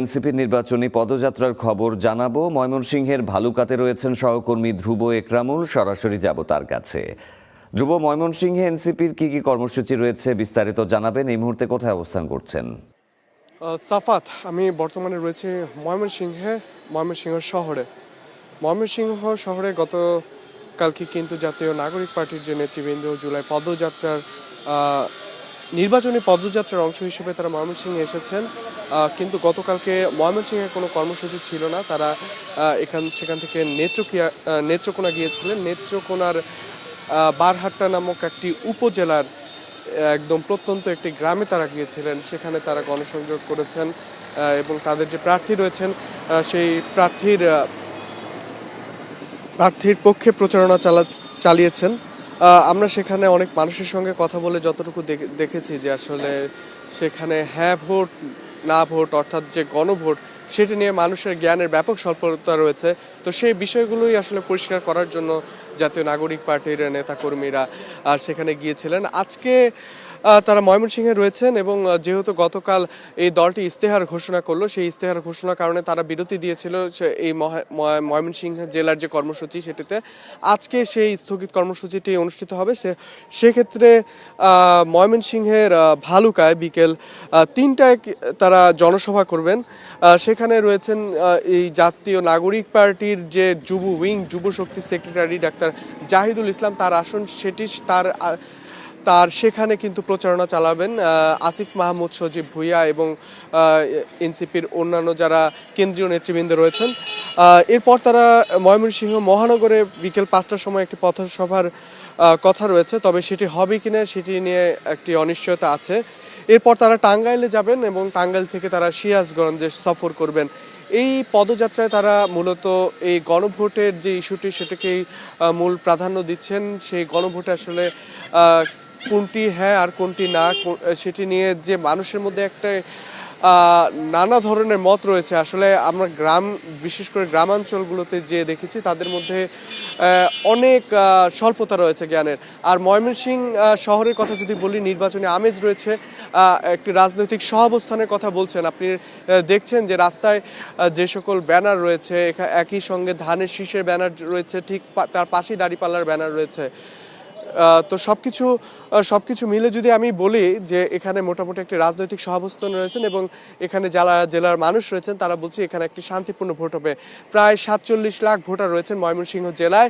এনসিপির নির্বাচনী পদযাত্রার খবর জানাবো। ময়মনসিংহের ভালুকাতে রয়েছেন সহকর্মী ধ্রুব একরামুল, সরাসরি যাব তার কাছে। ধ্রুব, ময়মনসিংহে এনসিপির কি কি কর্মসূচি রয়েছে বিস্তারিত জানাবেন। এই মুহূর্তে কোথায় অবস্থান করছেন? সাফাত, আমি বর্তমানে রয়েছি ময়মনসিংহ শহরে। ময়মনসিংহ শহরে গতকালকে কিন্তু জাতীয় নাগরিক পার্টির যে নেতৃবৃন্দ জুলাই পদযাত্রার নির্বাচনী পদযাত্রার অংশ হিসেবে তারা ময়মনসিংহে এসেছেন, কিন্তু গতকালকে ময়মনসিংহে কোনো কর্মসূচি ছিল না। তারা সেখান থেকে নেত্রকোনা গিয়েছিলেন। নেত্রকোনার বারহাট্টা নামক একটি উপজেলার একদম প্রত্যন্ত একটি গ্রামে তারা গিয়েছিলেন। সেখানে তারা গণসংযোগ করেছেন এবং তাদের যে প্রার্থী রয়েছেন সেই প্রার্থীর পক্ষে প্রচারণা চালিয়েছেন। আমরা সেখানে অনেক মানুষের সঙ্গে কথা বলে যতটুকু দেখেছি যে আসলে সেখানে হ্যাঁ ভোট না ভোট অর্থাৎ যে গণভোট, সেটি নিয়ে মানুষের জ্ঞানের ব্যাপক স্বল্পতা রয়েছে। তো সেই বিষয়গুলোই আসলে পরিষ্কার করার জন্য জাতীয় নাগরিক পার্টির নেতাকর্মীরা সেখানে গিয়েছিলেন। আজকে তারা ময়মনসিংহে রয়েছেন এবং যেহেতু গতকাল এই দলটি ইস্তেহার ঘোষণা করলো, সেই ইস্তেহার ঘোষণার কারণে তারা বিরতি দিয়েছিল এই ময়মনসিংহ জেলার যে কর্মসূচি সেটিতে। আজকে সেই স্থগিত কর্মসূচিটি অনুষ্ঠিত হবে। সেক্ষেত্রে ময়মনসিংহের ভালুকায় বিকেল ৩টায় তারা জনসভা করবেন। সেখানে রয়েছেন এই জাতীয় নাগরিক পার্টির যে যুব শক্তি সেক্রেটারি ডাক্তার জাহিদুল ইসলাম, তার আসন সেটি তার সেখানে কিন্তু প্রচারণা চালাবেন আসিফ মাহমুদ সজীব ভুইয়া এবং এনসিপির অন্যান্য যারা কেন্দ্রীয় নেতৃবৃন্দ রয়েছেন। এরপর তারা ময়মনসিংহ মহানগরে বিকেল ৫টার সময় একটি পথসভার কথা রয়েছে, তবে সেটি হবে কিনা সেটি নিয়ে একটি অনিশ্চয়তা আছে। এরপর তারা টাঙ্গাইলে যাবেন এবং টাঙ্গাইল থেকে তারা সিরাজগঞ্জে সফর করবেন। এই পদযাত্রায় তারা মূলত এই গণভোটের যে ইস্যুটি সেটাকেই মূল প্রাধান্য দিচ্ছেন। সেই গণভোটে আসলে কোনটি হ্যাঁ আর কোনটি না, সেটি নিয়ে যে মানুষের মধ্যে একটা নানা ধরনের মত রয়েছে। আসলে আমরা বিশেষ করে গ্রামাঞ্চলগুলোতে যে দেখেছি তাদের মধ্যে অনেক স্বল্পতা রয়েছে জ্ঞানের। আর ময়মনসিংহ শহরের কথা যদি বলি, নির্বাচনী আমেজ রয়েছে। একটি রাজনৈতিক সহাবস্থানের কথা বলছেন। আপনি দেখছেন যে রাস্তায় যে সকল ব্যানার রয়েছে, একই সঙ্গে ধানের শীষের ব্যানার রয়েছে, ঠিক তার পাশেই দাঁড়িপাল্লার ব্যানার রয়েছে। তো সবকিছু মিলে যদি আমি বলি যে এখানে মোটামুটি একটি রাজনৈতিক সহাবস্থান রয়েছেন এবং এখানে যারা জেলার মানুষ রয়েছেন তারা বলছে এখানে একটি শান্তিপূর্ণ ভোট হবে। প্রায় ৪৭ লাখ ভোটার রয়েছেন ময়মনসিংহ জেলায়,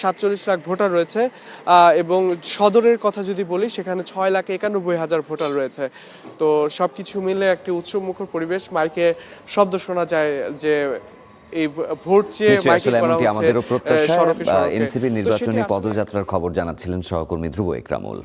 ৪৭ লাখ ভোটার রয়েছে এবং সদরের কথা যদি বলি সেখানে ৬,৯১,০০০ ভোটার রয়েছে। তো সবকিছু মিলে একটি উৎসবমুখর পরিবেশ। মাইকে শব্দ শোনা যায় যে এই ভোট চেয়ে মাইকিং করা হচ্ছে আমাদেরও প্রত্যাশা। সড়কে। এনসিপির নির্বাচনী পদযাত্রার খবর জানাচ্ছিলেন সহকর্মী ধ্রুব একরামুল।